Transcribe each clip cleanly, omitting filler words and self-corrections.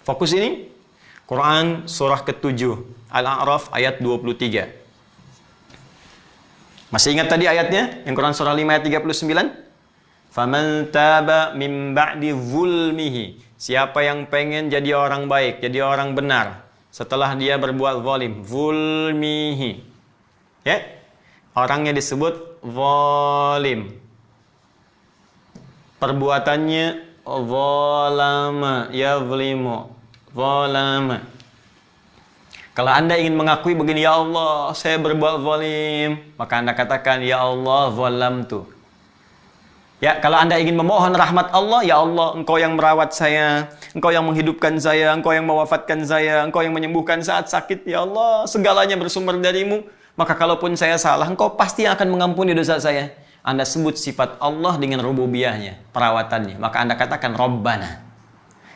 Fokus ini, Quran surah ke-7, Al-A'raf ayat 23. Masih ingat tadi ayatnya? Yang Quran surah 5 ayat 39? Faman taba min ba'di zulmihi. Siapa yang pengen jadi orang baik, jadi orang benar setelah dia berbuat zalim, zulmihi. Ya? Orangnya disebut zalim. Perbuatannya zalama, yazlimu. Zalama. Kalau Anda ingin mengakui begini, ya Allah, saya berbuat zalim, maka Anda katakan, ya Allah, zalamtu. Ya, kalau Anda ingin memohon rahmat Allah, ya Allah, Engkau yang merawat saya, Engkau yang menghidupkan saya, Engkau yang mewafatkan saya, Engkau yang menyembuhkan saat sakit, ya Allah, segalanya bersumber darimu. Maka kalaupun saya salah, Engkau pasti akan mengampuni dosa saya. Anda sebut sifat Allah dengan rububiyahnya, perawatannya. Maka Anda katakan Rabbana.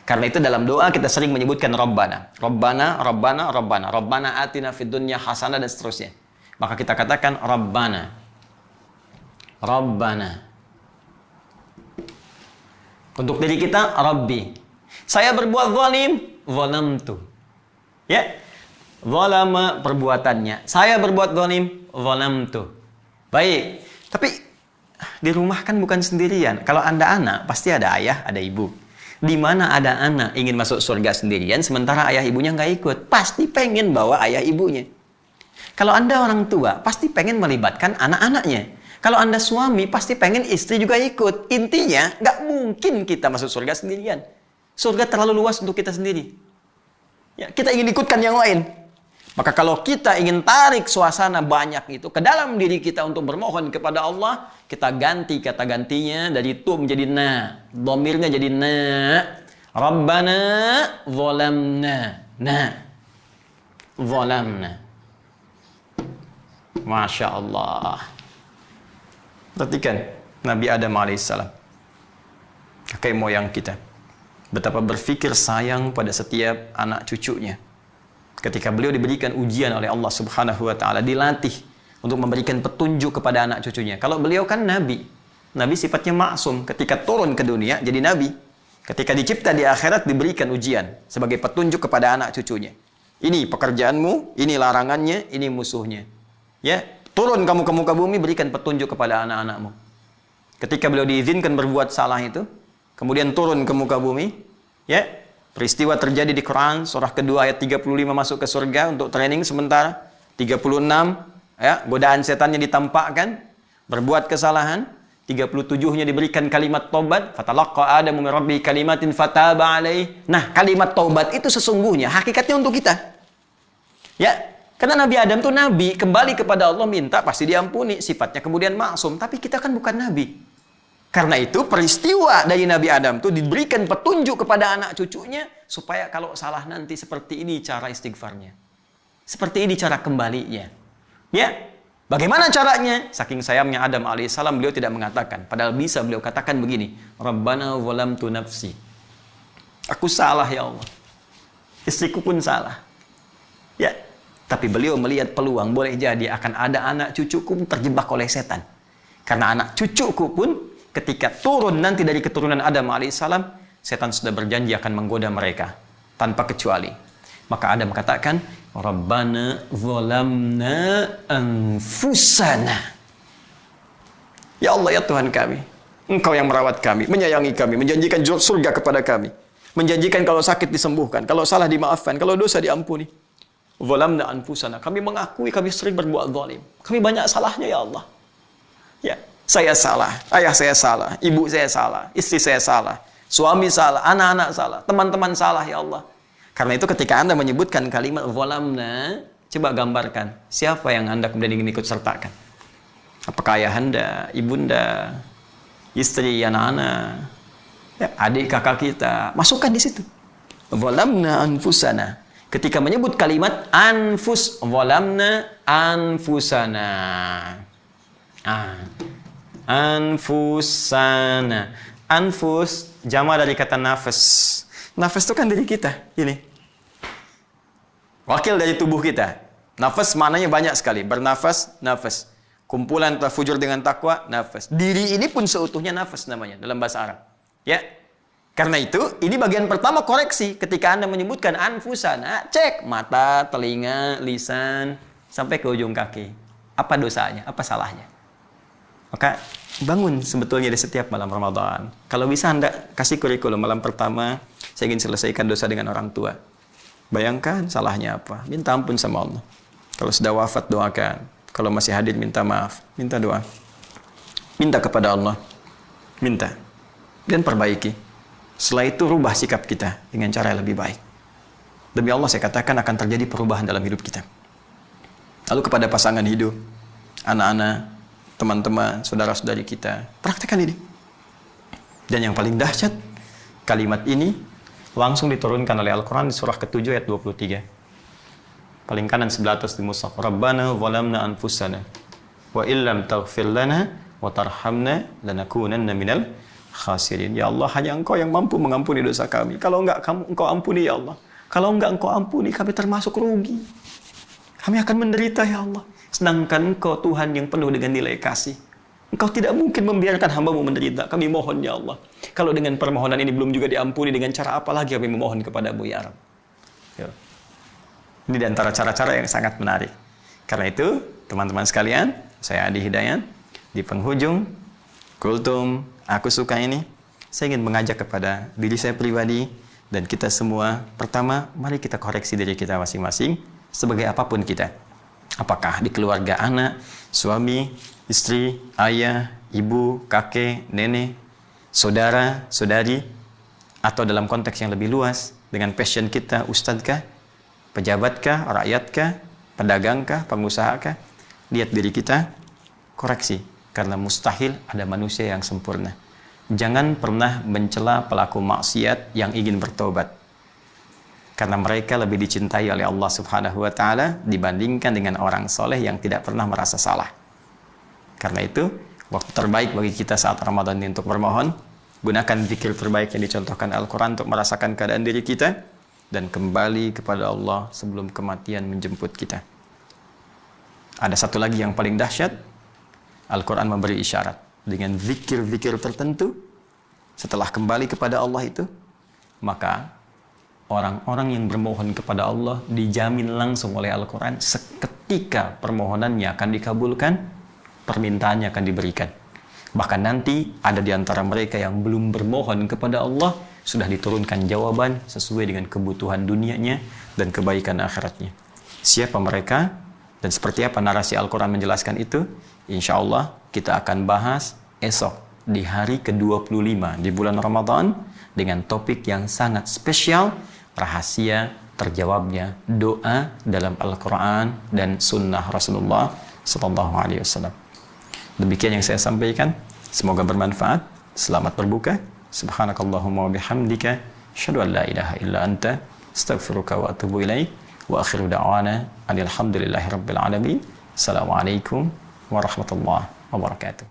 Karena itu dalam doa kita sering menyebutkan Rabbana. Rabbana, Rabbana, Rabbana. Rabbana atina fid dunya hasanah dan seterusnya. Maka kita katakan Rabbana. Rabbana. Untuk diri kita, Rabbi. Saya berbuat zalim, zalamtu. Ya. Zalama perbuatannya. Saya berbuat zalim, zalamtu. Baik. Tapi di rumah kan bukan sendirian. Kalau Anda anak, pasti ada ayah, ada ibu. Di mana ada anak ingin masuk surga sendirian, sementara ayah ibunya nggak ikut. Pasti pengen bawa ayah ibunya. Kalau Anda orang tua, pasti pengen melibatkan anak-anaknya. Kalau Anda suami, pasti pengen istri juga ikut. Intinya, nggak mungkin kita masuk surga sendirian. Surga terlalu luas untuk kita sendiri. Ya, kita ingin ikutkan yang lain. Maka kalau kita ingin tarik suasana banyak itu ke dalam diri kita untuk bermohon kepada Allah, kita ganti kata gantinya dari tu menjadi na. Dhamirnya jadi na. Rabbana zalamna. Na. Zalamna. Masya Allah. Perhatikan Nabi Adam alaihissalam, kakek moyang kita, betapa berfikir sayang pada setiap anak cucunya. Ketika beliau diberikan ujian oleh Allah Subhanahu wa taala, dilatih untuk memberikan petunjuk kepada anak cucunya. Kalau beliau kan nabi. Nabi sifatnya maksum, ketika turun ke dunia jadi nabi. Ketika dicipta di akhirat diberikan ujian sebagai petunjuk kepada anak cucunya. Ini pekerjaanmu, ini larangannya, ini musuhnya. Ya, turun kamu ke muka bumi, berikan petunjuk kepada anak-anakmu. Ketika beliau diizinkan berbuat salah itu, kemudian turun ke muka bumi, ya, peristiwa terjadi di Quran, surah kedua ayat 35 masuk ke surga untuk training sementara. 36, ya, godaan setannya ditampakkan, berbuat kesalahan. 37-nya diberikan kalimat taubat, fatalaqqa Adamu min rabbihi kalimatin fataba alaihi. Nah, kalimat taubat itu sesungguhnya hakikatnya untuk kita. Ya, karena Nabi Adam itu nabi, kembali kepada Allah minta pasti diampuni, sifatnya kemudian maksum, tapi kita kan bukan nabi. Karena itu peristiwa dari Nabi Adam itu diberikan petunjuk kepada anak cucunya supaya kalau salah nanti seperti ini cara istighfarnya. Seperti ini cara kembalinya. Ya, bagaimana caranya? Saking sayangnya Adam alaihissalam beliau tidak mengatakan. Padahal bisa beliau katakan begini. Rabbana zalamtu nafsi. Aku salah ya Allah. Istriku pun salah. Ya, tapi beliau melihat peluang boleh jadi akan ada anak cucuku terjebak oleh setan. Karena anak cucuku pun ketika turun nanti dari keturunan Adam alaihissalam, setan sudah berjanji akan menggoda mereka tanpa kecuali. Maka Adam katakan, Rabbana zalamna anfusana. Ya Allah, ya Tuhan kami, Engkau yang merawat kami, menyayangi kami, menjanjikan surga kepada kami, menjanjikan kalau sakit disembuhkan, kalau salah dimaafkan, kalau dosa diampuni. Zalamna anfusana. Kami mengakui kami sering berbuat zalim. Kami banyak salahnya ya Allah. Ya. Saya salah, ayah saya salah, ibu saya salah, istri saya salah, suami salah, anak-anak salah, teman-teman salah ya Allah. Karena itu ketika Anda menyebutkan kalimat zalamna, coba gambarkan siapa yang Anda kemudian ingin ikut sertakan. Apakah ayah Anda, ibunda, istri, anak-anak, Ya, adik kakak kita, masukkan di situ. Zalamna anfusana. Ketika menyebut kalimat anfus, zalamna anfusana. Anfusana. Anfus jama dari kata nafas. Nafas itu kan diri kita, ini. Wakil dari tubuh kita. Nafas maknanya banyak sekali. Bernafas, nafas. Kumpulan tafujur dengan takwa, nafas. Diri ini pun seutuhnya nafas namanya dalam bahasa Arab. Ya. Karena itu, ini bagian pertama koreksi. Ketika Anda menyebutkan anfusana, cek mata, telinga, lisan, sampai ke ujung kaki. Apa dosanya? Apa salahnya? Maka bangun sebetulnya di setiap malam Ramadan. Kalau bisa Anda kasih kurikulum malam pertama, saya ingin selesaikan dosa dengan orang tua. Bayangkan salahnya apa. Minta ampun sama Allah. Kalau sudah wafat, doakan. Kalau masih hadir, minta maaf. Minta doa. Minta kepada Allah. Minta. Dan perbaiki. Setelah itu rubah sikap kita dengan cara yang lebih baik. Demi Allah saya katakan akan terjadi perubahan dalam hidup kita. Lalu kepada pasangan hidup, anak-anak, teman-teman, saudara-saudari kita, praktekkan ini. Dan yang paling dahsyat, kalimat ini langsung diturunkan oleh Al-Quran di surah ke-7 ayat 23. Paling kanan sebelah atas di mushaf. Rabbana zalamna anfusana wa illam taghfir lana wa tarhamna lanakunanna minal khasirin. Ya Allah, hanya Engkau yang mampu mengampuni dosa kami. Kalau enggak Engkau ampuni ya Allah. Kalau enggak Engkau ampuni, kami termasuk rugi. Kami akan menderita ya Allah. Sedangkan Engkau Tuhan yang penuh dengan nilai kasih. Engkau tidak mungkin membiarkan hamba-Mu menderita. Kami mohon ya Allah. Kalau dengan permohonan ini belum juga diampuni, dengan cara apa lagi kami memohon kepada-Mu ya Rabb. Ya. Ini di antara cara-cara yang sangat menarik. Karena itu, teman-teman sekalian, saya Adi Hidayat, di penghujung kultum aku suka ini, saya ingin mengajak kepada diri saya pribadi dan kita semua. Pertama, mari kita koreksi diri kita masing-masing sebagai apapun kita. Apakah di keluarga anak, suami, istri, ayah, ibu, kakek, nenek, saudara, saudari, atau dalam konteks yang lebih luas, dengan passion kita, ustadzkah, pejabatkah, rakyatkah, pedagangkah, pengusahakah, lihat diri kita, koreksi. Karena mustahil ada manusia yang sempurna. Jangan pernah mencela pelaku maksiat yang ingin bertobat. Karena mereka lebih dicintai oleh Allah Subhanahu wa Ta'ala dibandingkan dengan orang soleh yang tidak pernah merasa salah. Karena itu, waktu terbaik bagi kita saat Ramadan ini untuk bermohon, gunakan zikir terbaik yang dicontohkan Al-Quran untuk merasakan keadaan diri kita dan kembali kepada Allah sebelum kematian menjemput kita. Ada satu lagi yang paling dahsyat. Al-Quran memberi isyarat dengan zikir-zikir tertentu. Setelah kembali kepada Allah itu, maka orang-orang yang bermohon kepada Allah dijamin langsung oleh Al-Quran seketika permohonannya akan dikabulkan, permintaannya akan diberikan. Bahkan nanti ada di antara mereka yang belum bermohon kepada Allah, sudah diturunkan jawaban sesuai dengan kebutuhan dunianya dan kebaikan akhiratnya. Siapa mereka dan seperti apa narasi Al-Quran menjelaskan itu? Insya Allah kita akan bahas esok di hari ke-25 di bulan Ramadan dengan topik yang sangat spesial, rahasia terjawabnya doa dalam Al-Quran dan sunnah Rasulullah SAW. Demikian yang saya sampaikan. Semoga bermanfaat. Selamat berbuka. Subhanakallahumma wa bihamdika. Asyhadu an la ilaha illa anta. Astaghfiruka wa atubu ilaik. Wa akhiru da'wana alhamdulillahi rabbil alamin. Assalamualaikum warahmatullahi wabarakatuh.